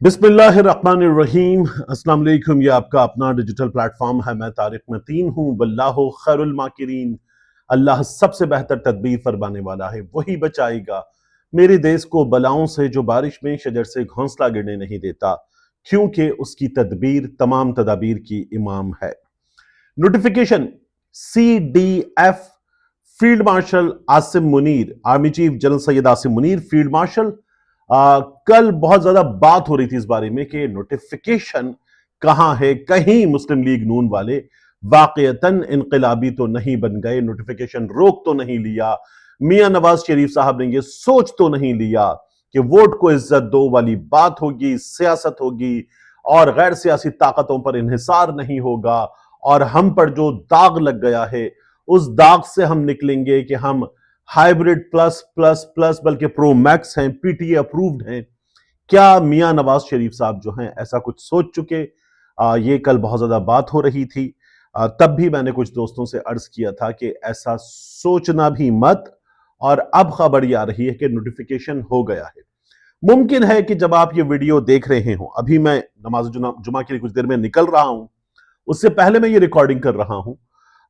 बिस्मिल्लाहिर्रहमानिर्रहीम। अस्सलाम वालेकुम। ये आपका अपना डिजिटल प्लेटफॉर्म है। मैं तारिक मतीन हूँ। वल्लाहु खैरुल माकिरीन। अल्लाह सबसे बेहतर तदबीर फरमाने वाला है, वही बचाएगा मेरे देश को बलाओं से जो बारिश में शजर से घोंसला गिरने नहीं देता, क्योंकि उसकी तदबीर तमाम तदाबीर की इमाम है। Notification CDF field marshal Asim Munir, army chief general Syed Asim Munir field marshal. कल बहुत ज्यादा बात हो रही थी इस बारे में कि नोटिफिकेशन कहां है। कहीं मुस्लिम लीग नून वाले वाकईतन इनकलाबी तो नहीं बन गए, नोटिफिकेशन रोक तो नहीं लिया, मियां नवाज शरीफ साहब ने ये सोच तो नहीं लिया कि वोट को इज्जत दो वाली बात होगी, सियासत होगी और गैर सियासी ताकतों पर इन्हिसार नहीं होगा और हम पर जो दाग लग गया है उस दाग से हम निकलेंगे कि हम हाइब्रिड प्लस प्लस प्लस बल्कि प्रो मैक्स हैं, PTA अप्रूव्ड हैं। क्या मियां नवाज शरीफ साहब जो हैं ऐसा कुछ सोच चुके? ये कल बहुत ज्यादा बात हो रही थी। तब भी मैंने कुछ दोस्तों से अर्ज किया था कि ऐसा सोचना भी मत। और अब खबर ये आ रही है कि नोटिफिकेशन हो गया है। मुमकिन है कि जब आप ये वीडियो देख रहे हो, अभी मैं नमाज जुमा के लिए कुछ देर में निकल रहा हूं, उससे पहले मैं ये रिकॉर्डिंग कर रहा हूं।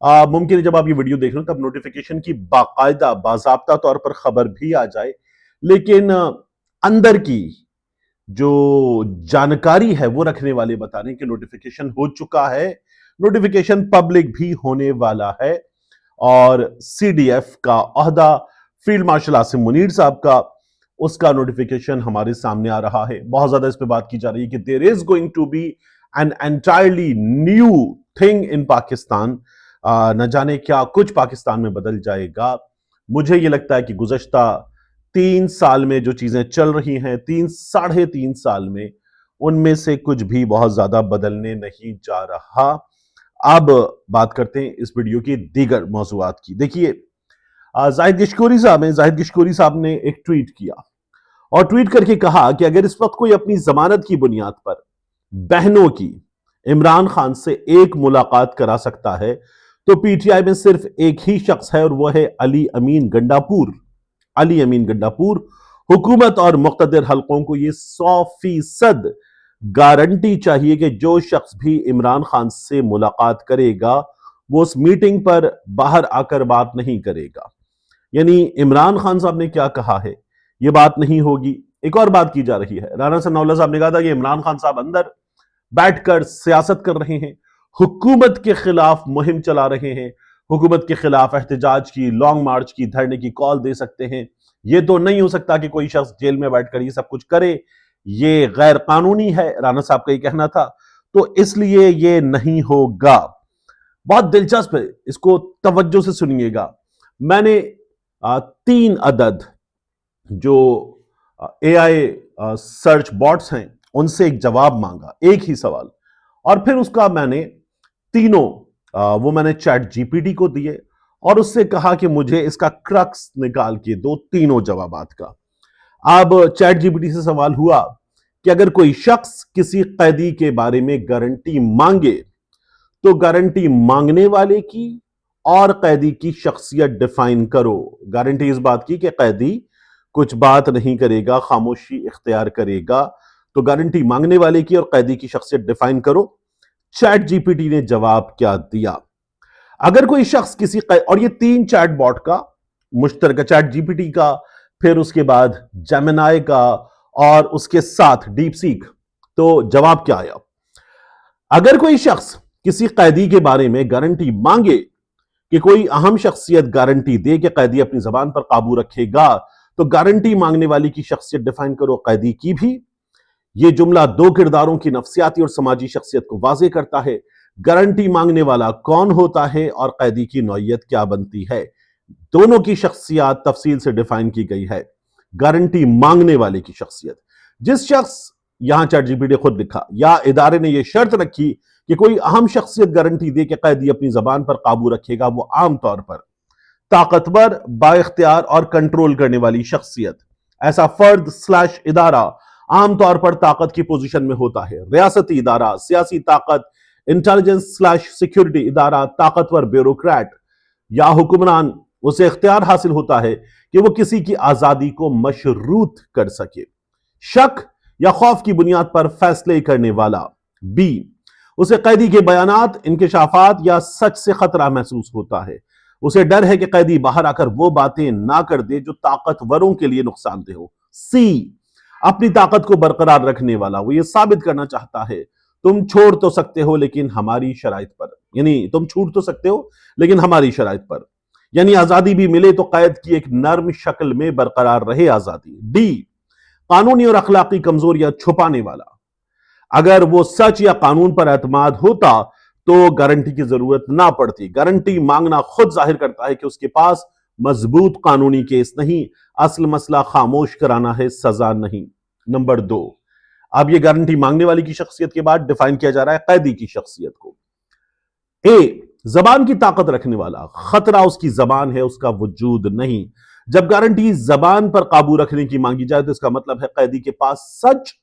मुमकिन है जब आप ये वीडियो देख रहे हो तब नोटिफिकेशन की बाकायदा बाज़ाब्ता तौर पर खबर भी आ जाए, लेकिन अंदर की जो जानकारी है वो रखने वाले बता रहे हैं कि नोटिफिकेशन हो चुका है, नोटिफिकेशन पब्लिक भी होने वाला है। और CDF का ओहदा फील्ड मार्शल आसिम मुनीर साहब का, उसका नोटिफिकेशन हमारे सामने आ रहा है। बहुत ज्यादा इस पे बात की जा रही है कि there is going to be an entirely new thing in Pakistan. न जाने क्या कुछ पाकिस्तान में बदल जाएगा। मुझे ये लगता है कि गुज़श्ता 3 साल में जो चीजें चल रही हैं, 3 साढ़े 3 साल में, उनमें से कुछ भी बहुत ज्यादा बदलने नहीं जा रहा। अब बात करते हैं इस वीडियो की दीगर मौज़ूआत की। देखिए, जाहिद गिशकोरी साहब ने एक ट्वीट किया और ट्वीट करके कहा कि अगर इस वक्त कोई अपनी जमानत की बुनियाद पर बहनों की इमरान खान से एक मुलाकात करा सकता है तो PTI में सिर्फ एक ही शख्स है और वह है अली अमीन गंडापुर। हुकूमत और मुक़्तदर हलकों को यह 100% गारंटी चाहिए कि जो शख्स भी इमरान खान से मुलाकात करेगा वो उस मीटिंग पर बाहर आकर बात नहीं करेगा। यानी इमरान खान साहब ने क्या कहा है, यह बात नहीं होगी। एक और बात की जा रही है, राना सनाउल्लाह साहब ने कहा था कि इमरान खान साहब अंदर बैठकर सियासत कर रहे हैं, हुकूमत के खिलाफ मुहिम चला रहे हैं, हुकूमत के खिलाफ एहतजाज की, लॉन्ग मार्च की, धरने की कॉल दे सकते हैं। यह तो नहीं हो सकता कि कोई शख्स जेल में बैठकर ये सब कुछ करे, ये गैर कानूनी है, राना साहब का ये कहना था, तो इसलिए ये नहीं होगा। बहुत दिलचस्प है, इसको तवज्जो से सुनिएगा। मैंने 3 अदद जो AI सर्च बॉट्स हैं उनसे एक जवाब मांगा, एक ही सवाल, और फिर उसका मैंने तीनों वो मैंने चैट GPT को दिए और उससे कहा कि मुझे इसका क्रक्स निकाल के दो, तीनों जवाबात का। अब चैट GPT से सवाल हुआ कि अगर कोई शख्स किसी कैदी के बारे में गारंटी मांगे तो गारंटी मांगने वाले की और कैदी की शख्सियत डिफाइन करो। गारंटी इस बात की कि कैदी कुछ बात नहीं करेगा, खामोशी इख्तियार करेगा, तो गारंटी मांगने वाले की और कैदी की शख्सियत डिफाइन करो। चैट GPT ने जवाब क्या दिया? अगर कोई शख्स किसी और ये 3 चैट बॉट का मुश्तरका, चैट GPT का, फिर उसके बाद जेमिनाई का और उसके साथ डीप सीक। तो जवाब क्या आया? अगर कोई शख्स किसी कैदी के बारे में गारंटी मांगे कि कोई अहम शख्सियत गारंटी दे कि कैदी अपनी जबान पर काबू रखेगा, तो गारंटी मांगने वाली की शख्सियत डिफाइन करो, कैदी की भी। यह जुमला 2 किरदारों की नफ्सियाती और समाजी शख्सियत को वाज़ेह करता है। गारंटी मांगने वाला कौन होता है और कैदी की नौइयत क्या बनती है, दोनों की शख्सियत तफसील से डिफाइन की गई है। गारंटी मांगने वाले की शख्सियत, जिस शख्स, यहां चैट GPT खुद लिखा, या इदारे ने यह शर्त रखी कि कोई अहम शख्सियत गारंटी दे कि कैदी अपनी जबान पर काबू रखेगा, वो आमतौर पर ताकतवर, बाइख्तियार और कंट्रोल करने वाली शख्सियत, ऐसा फर्द स्लैश इदारा आमतौर पर ताकत की पोजीशन में होता है। रियासती इदारा, सियासी ताकत, इंटेलिजेंस स्लैश सिक्योरिटी इदारा, ताकतवर ब्यूरोक्रेट या हुक्मरान, उसे इख्तियार हासिल होता है कि वो किसी की आजादी को मशरूत कर सके। शक یا خوف کی بنیاد پر فیصلے کرنے والا. بی اسے قیدی کے بیانات، انکشافات یا سچ سے خطرہ محسوس ہوتا ہے. اسے ڈر ہے کہ قیدی باہر آ کر وہ باتیں نہ کر دے جو طاقتوروں کے لیے نقصان دہ ہو. سی اپنی طاقت کو برقرار رکھنے والا. وہ یہ ثابت کرنا چاہتا ہے تم چھوڑ تو سکتے ہو لیکن ہماری شرائط پر، یعنی تم چھوٹ تو سکتے ہو لیکن ہماری شرائط پر، یعنی آزادی بھی ملے تو قید کی ایک نرم شکل میں برقرار رہے آزادی. ڈی قانونی اور اخلاقی کمزوریاں چھپانے والا. اگر وہ سچ یا قانون پر اعتماد ہوتا تو گارنٹی کی ضرورت نہ پڑتی. گارنٹی مانگنا خود ظاہر کرتا ہے کہ اس کے پاس مضبوط قانونی کیس نہیں. اصل مسئلہ خاموش کرانا ہے، سزا نہیں. نمبر 2، اب یہ گارنٹی مانگنے والی کی شخصیت کے بعد ڈیفائن کیا جا رہا ہے قیدی کی شخصیت کو. اے زبان کی طاقت رکھنے والا. خطرہ اس کی زبان ہے، اس کا وجود نہیں. جب گارنٹی زبان پر قابو رکھنے کی مانگی جائے تو اس کا مطلب ہے قیدی کے پاس سچ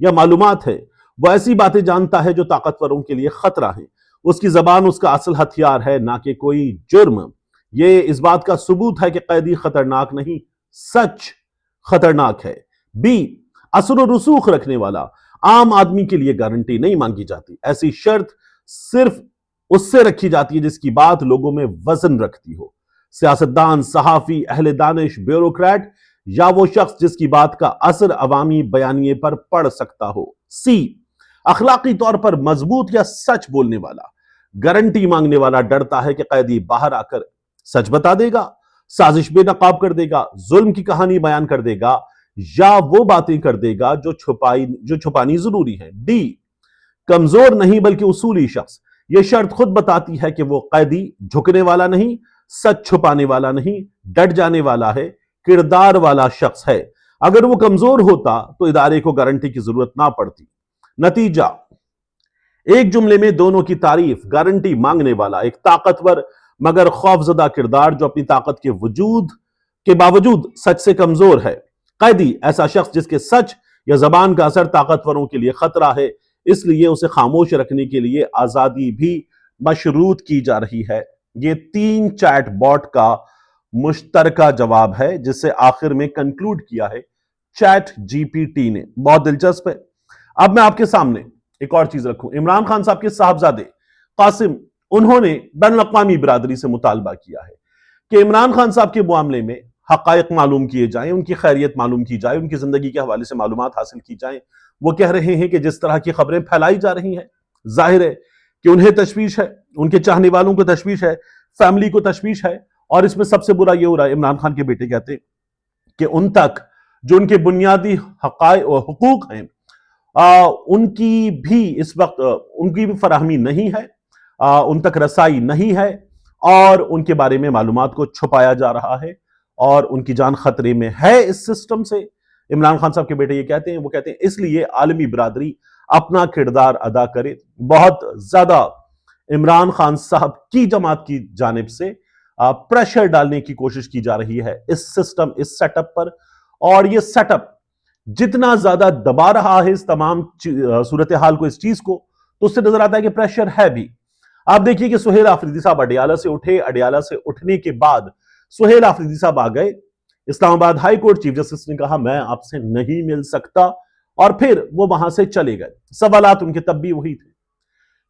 یا معلومات ہے. وہ ایسی باتیں جانتا ہے جو طاقتوروں کے لیے خطرہ ہیں. اس کی زبان اس کا اصل ہتھیار ہے، نہ کہ کوئی جرم. یہ اس بات کا ثبوت ہے کہ قیدی خطرناک نہیں، سچ خطرناک ہے. بی اثر و رسوخ رکھنے والا. عام آدمی کے لیے گارنٹی نہیں مانگی جاتی. ایسی شرط صرف اس سے رکھی جاتی ہے جس کی بات لوگوں میں وزن رکھتی ہو. سیاستدان، صحافی، اہل دانش، بیوروکریٹ یا وہ شخص جس کی بات کا اثر عوامی بیانیے پر پڑ سکتا ہو. سی اخلاقی طور پر مضبوط یا سچ بولنے والا. گارنٹی مانگنے والا ڈرتا ہے کہ قیدی باہر آ کر سچ بتا دے گا، سازش بے نقاب کر دے گا، ظلم کی کہانی بیان کر دے گا یا وہ باتیں کر دے گا جو چھپانی ضروری ہے. ڈی کمزور نہیں بلکہ اصولی شخص. یہ شرط خود بتاتی ہے کہ وہ قیدی جھکنے والا نہیں، سچ چھپانے والا نہیں، ڈٹ جانے والا ہے، کردار والا شخص ہے. اگر وہ کمزور ہوتا تو ادارے کو گارنٹی کی ضرورت نہ پڑتی. نتیجہ ایک جملے میں دونوں کی تعریف. گارنٹی مانگنے والا ایک طاقتور مگر خوفزدہ کردار جو اپنی طاقت کے باوجود سچ سے کمزور ہے. قیدی ایسا شخص جس کے سچ یا زبان کا اثر طاقتوروں کے لیے خطرہ ہے، اس لیے اسے خاموش رکھنے کے لیے آزادی بھی مشروط کی جا رہی ہے. یہ 3 چیٹ باٹ کا مشترکہ جواب ہے جسے آخر میں کنکلوڈ کیا ہے چیٹ جی پی ٹی نے. بہت دلچسپ ہے. اب میں آپ کے سامنے ایک اور چیز رکھوں. عمران خان صاحب کے صاحبزادے قاسم، انہوں نے بین الاقوامی برادری سے مطالبہ کیا ہے کہ عمران خان صاحب کے معاملے میں حقائق معلوم کیے جائیں، ان کی خیریت معلوم کی جائے، ان کی زندگی کے حوالے سے معلومات حاصل کی جائیں. وہ کہہ رہے ہیں کہ جس طرح کی خبریں پھیلائی جا رہی ہیں، ظاہر ہے کہ انہیں تشویش ہے، ان کے چاہنے والوں کو تشویش ہے، فیملی کو تشویش ہے. اور اس میں سب سے برا یہ ہو رہا ہے، عمران خان کے بیٹے کہتے ہیں کہ ان تک جو ان کے بنیادی حقوق ہیں ان کی بھی اس وقت ان کی بھی فراہمی نہیں ہے، ان تک رسائی نہیں ہے، اور ان کے بارے میں معلومات کو چھپایا جا رہا ہے اور ان کی جان خطرے میں ہے اس سسٹم سے. عمران خان صاحب کے بیٹے یہ کہتے ہیں، وہ کہتے ہیں اس لیے عالمی برادری اپنا کردار ادا کرے. بہت زیادہ عمران خان صاحب کی جماعت کی جانب سے پریشر ڈالنے کی کوشش کی جا رہی ہے اس سسٹم، اس سیٹ اپ پر. اور یہ سیٹ اپ جتنا زیادہ دبا رہا ہے اس تمام صورتحال کو، اس چیز کو، تو اس سے نظر آتا ہے کہ پریشر ہے بھی. آپ دیکھیے کہ سہیل آفریدی صاحب اڈیالہ سے اٹھے، اڈیالہ سے اٹھنے کے بعد سہیل آفریدی صاحب آ گئے اسلام آباد ہائی کورٹ. چیف جسٹس نے کہا میں آپ سے نہیں مل سکتا، اور پھر وہ وہاں سے چلے گئے. سوالات ان کے تب بھی وہی تھے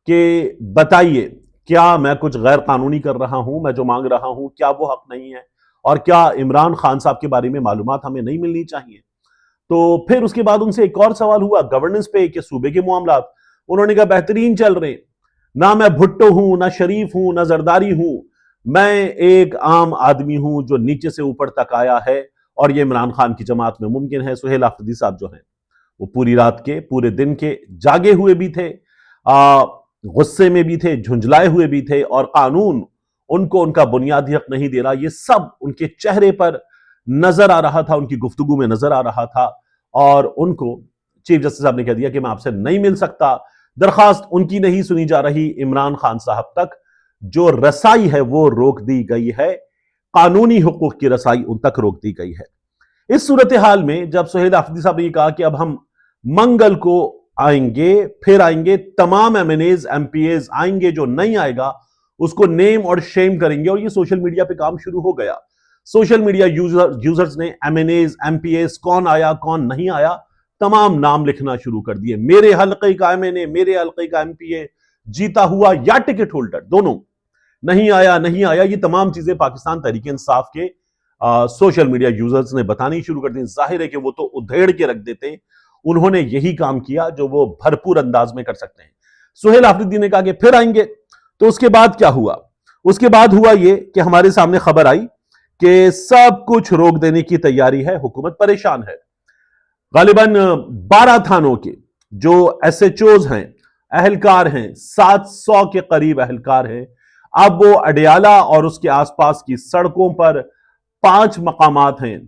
کہ بتائیے کیا میں کچھ غیر قانونی کر رہا ہوں؟ میں جو مانگ رہا ہوں کیا وہ حق نہیں ہے؟ اور کیا عمران خان صاحب کے بارے میں معلومات ہمیں نہیں ملنی چاہیے؟ تو پھر اس کے بعد ان سے ایک اور سوال ہوا گورننس پہ کہ صوبے کے معاملات. انہوں نے کہا بہترین چل رہے ہیں، نہ میں بھٹو ہوں، نہ شریف ہوں، نہ زرداری ہوں، میں ایک عام آدمی ہوں جو نیچے سے اوپر تک آیا ہے، اور یہ عمران خان کی جماعت میں ممکن ہے. سہیل آفریدی صاحب جو ہیں وہ پوری رات کے، پورے دن کے جاگے ہوئے بھی تھے، غصے میں بھی تھے، جھنجھلائے ہوئے بھی تھے، اور قانون ان کو ان کا بنیادی حق نہیں دے رہا. یہ سب ان کے چہرے پر نظر آ رہا تھا، ان کی گفتگو میں نظر آ رہا تھا، اور ان کو چیف جسٹس صاحب نے کہہ دیا کہ میں آپ سے نہیں مل سکتا. درخواست ان کی نہیں سنی جا رہی، عمران خان صاحب تک جو رسائی ہے وہ روک دی گئی ہے، قانونی حقوق کی رسائی ان تک روک دی گئی ہے. اس صورتحال میں جب سہیل آفریدی صاحب نے یہ کہا کہ اب ہم منگل کو آئیں گے، پھر آئیں گے، تمام M N As M P As آئیں گے، جو نہیں آئے گا اس کو نیم اور شیم کریں گے. اور یہ سوشل میڈیا پہ کام شروع ہو گیا. سوشل میڈیا یوزرز نے M N As M P As کون آیا کون نہیں آیا तमाम नाम लिखना शुरू कर दिए। मेरे हल्के का एमएनए, मेरे हल्के का एमपीए जीता हुआ या टिकट होल्डर, दोनों नहीं आया नहीं आया। ये तमाम चीजें पाकिस्तान तहरीक इंसाफ के सोशल मीडिया यूजर्स ने बतानी शुरू कर दी। जाहिर है कि वो तो उधेड़ के रख देते। उन्होंने यही काम किया जो वो भरपूर अंदाज में कर सकते हैं। सुहेल आफरीदी ने कहा कि फिर आएंगे। तो उसके बाद क्या हुआ? उसके बाद हुआ ये कि हमारे सामने खबर आई कि सब कुछ रोक देने की तैयारी है, हुकूमत परेशान है। गालिबन 12 थानों के जो एसएचओज हैं, अहलकार हैं, 700 के करीब अहलकार हैं, अब वो अडियाला और उसके आसपास की सड़कों पर 5 मकामात हैं,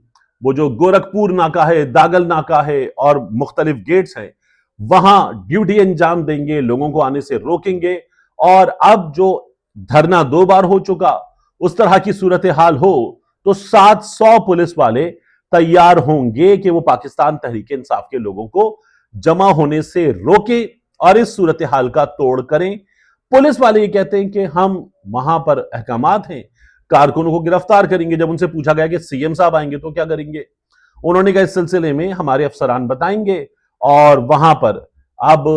वो जो गोरखपुर नाका है, दागल नाका है और मुख्तलिफ गेट्स हैं, वहां ड्यूटी अंजाम देंगे, लोगों को आने से रोकेंगे। और अब जो धरना 2 बार हो चुका, उस तरह की सूरत हाल हो तो 700 पुलिस वाले तैयार होंगे कि वो पाकिस्तान तहरीक इंसाफ के लोगों को जमा होने से रोके और इस सूरत हाल का तोड़ करें। पुलिस वाले ये कहते हैं कि हम वहां पर अहकामात हैं, कारकुनों को गिरफ्तार करेंगे। जब उनसे पूछा गया कि सीएम साहब आएंगे तो क्या करेंगे, उन्होंने कहा इस सिलसिले में हमारे अफसरान बताएंगे। और वहां पर अब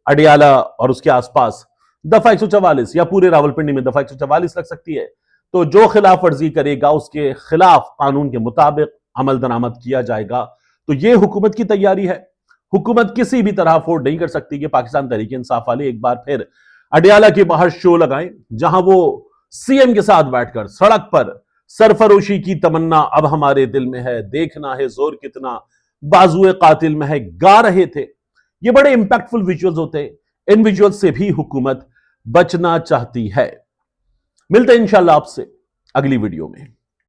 अडियाला और उसके आसपास दफा 144 या पूरे रावलपिंडी में दफा 144 लग सकती है। तो जो खिलाफ वर्जी करेगा उसके खिलाफ कानून के मुताबिक अमल दरामद किया जाएगा। तो ये हुकूमत की तैयारी है। हुकूमत किसी भी तरह अफोर्ड नहीं कर सकती कि पाकिस्तान तहरीक इंसाफ वाले एक बार फिर अडियाला के बाहर शो लगाएं, जहां वो सीएम के साथ बैठकर सड़क पर सरफरोशी की तमन्ना अब हमारे दिल में है, देखना है जोर कितना बाजुए कातिल में है गा रहे थे। ये बड़े इंपैक्टफुल विजुअल्स होते हैं। इन विजुअल्स से भी हुकूमत बचना चाहती है। मिलते हैं इंशाल्लाह आपसे अगली वीडियो में।